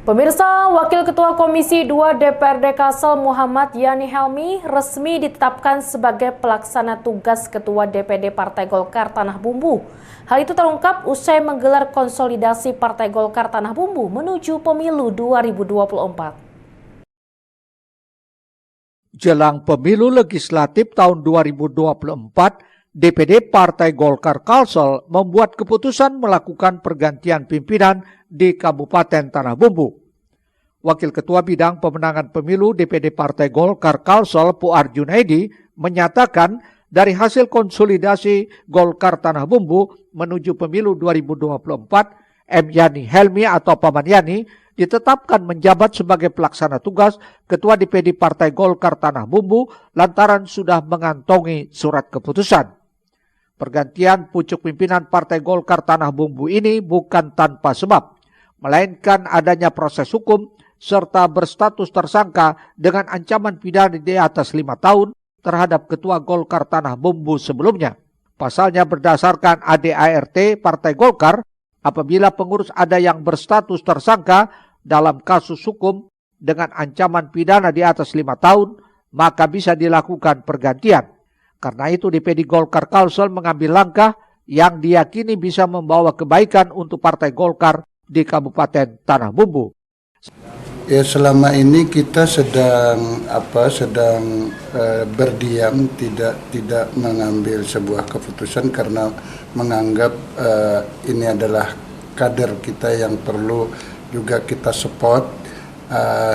Pemirsa, Wakil Ketua Komisi 2 DPRD Kalsel Muhammad Yani Helmi resmi ditetapkan sebagai pelaksana tugas Ketua DPD Partai Golkar Tanah Bumbu. Hal itu terungkap usai menggelar konsolidasi Partai Golkar Tanah Bumbu menuju pemilu 2024. Jelang pemilu legislatif tahun 2024, DPD Partai Golkar Kalsel membuat keputusan melakukan pergantian pimpinan di Kabupaten Tanah Bumbu. Wakil Ketua Bidang Pemenangan Pemilu DPD Partai Golkar Kalsel Puar Junaidi menyatakan dari hasil konsolidasi Golkar Tanah Bumbu menuju pemilu 2024, M. Yani Helmi atau Paman Yani ditetapkan menjabat sebagai pelaksana tugas Ketua DPD Partai Golkar Tanah Bumbu lantaran sudah mengantongi surat keputusan. Pergantian pucuk pimpinan Partai Golkar Tanah Bumbu ini bukan tanpa sebab, melainkan adanya proses hukum serta berstatus tersangka dengan ancaman pidana di atas 5 tahun terhadap Ketua Golkar Tanah Bumbu sebelumnya. Pasalnya berdasarkan ADART Partai Golkar, apabila pengurus ada yang berstatus tersangka dalam kasus hukum dengan ancaman pidana di atas 5 tahun, maka bisa dilakukan pergantian. Karena itu DPD Golkar Kalsel mengambil langkah yang diyakini bisa membawa kebaikan untuk Partai Golkar di Kabupaten Tanah Bumbu. Ya, selama ini kita sedang berdiam, tidak mengambil sebuah keputusan karena menganggap ini adalah kader kita yang perlu juga kita support.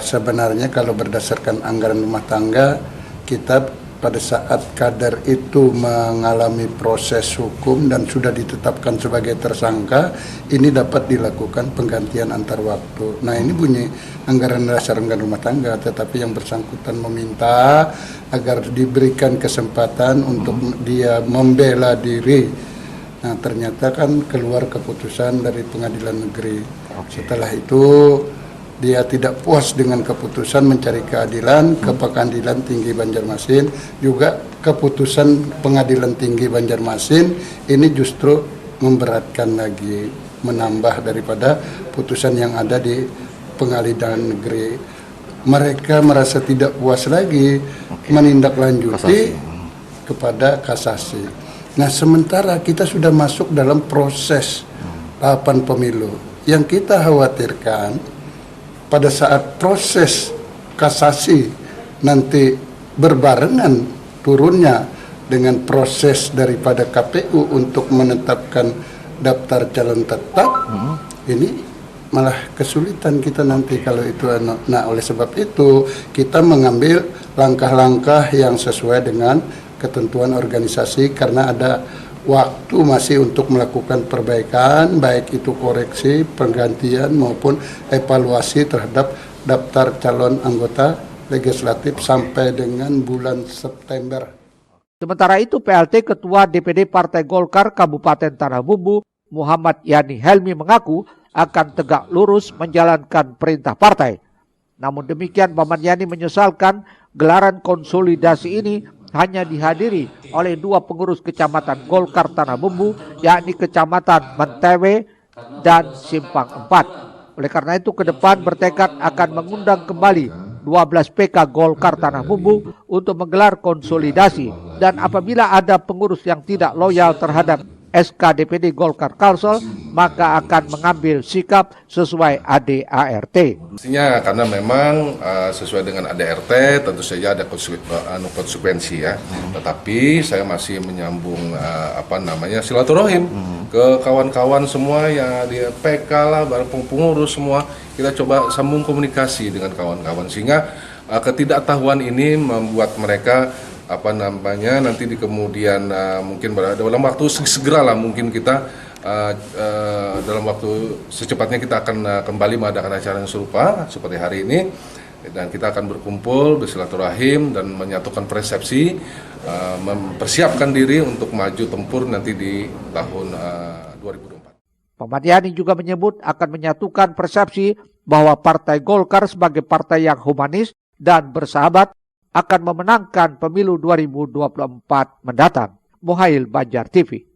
Sebenarnya kalau berdasarkan anggaran rumah tangga, kita pada saat kader itu mengalami proses hukum dan sudah ditetapkan sebagai tersangka, ini dapat dilakukan penggantian antar waktu. Nah, ini bunyi anggaran dasar anggaran rumah tangga, tetapi yang bersangkutan meminta agar diberikan kesempatan untuk dia membela diri. Nah, ternyata kan keluar keputusan dari pengadilan negeri. Setelah itu dia tidak puas dengan keputusan mencari keadilan ke Pengadilan Tinggi Banjarmasin, juga keputusan Pengadilan Tinggi Banjarmasin ini justru memberatkan lagi, menambah daripada putusan yang ada di Pengadilan Negeri. Mereka merasa tidak puas lagi menindaklanjuti kepada kasasi. Nah, sementara kita sudah masuk dalam proses tahapan pemilu. Yang kita khawatirkan pada saat proses kasasi nanti berbarengan turunnya dengan proses daripada KPU untuk menetapkan daftar calon tetap, ini malah kesulitan kita nanti kalau itu. Nah, oleh sebab itu kita mengambil langkah-langkah yang sesuai dengan ketentuan organisasi karena ada waktu masih untuk melakukan perbaikan, baik itu koreksi, penggantian maupun evaluasi terhadap daftar calon anggota legislatif sampai dengan bulan September. Sementara itu PLT Ketua DPD Partai Golkar Kabupaten Tanah Bumbu Muhammad Yani Helmi mengaku akan tegak lurus menjalankan perintah partai. Namun demikian Paman Yani menyesalkan gelaran konsolidasi ini hanya dihadiri oleh 2 pengurus kecamatan Golkar Tanah Bumbu, yakni Kecamatan Mentewe dan Simpang 4. Oleh karena itu ke depan bertekad akan mengundang kembali 12 PK Golkar Tanah Bumbu untuk menggelar konsolidasi, dan apabila ada pengurus yang tidak loyal terhadap SK DPD Golkar Kalsel, maka akan mengambil sikap sesuai ADART. Pastinya karena memang sesuai dengan ADART tentu saja ada konsekuensi ya. Tetapi saya masih menyambung silaturahim ke kawan-kawan semua yang di PK lah, pengurus semua. Kita coba sambung komunikasi dengan kawan-kawan sehingga ketidaktahuan ini membuat mereka nanti di kemudian mungkin dalam waktu segera lah mungkin kita dalam waktu secepatnya kita akan kembali mengadakan acara yang serupa seperti hari ini, dan kita akan berkumpul bersilaturahim dan menyatukan persepsi, mempersiapkan diri untuk maju tempur nanti di tahun 2024. Paman Yani juga menyebut akan menyatukan persepsi bahwa Partai Golkar sebagai partai yang humanis dan bersahabat akan memenangkan pemilu 2024 mendatang. Muhail Banjar TV.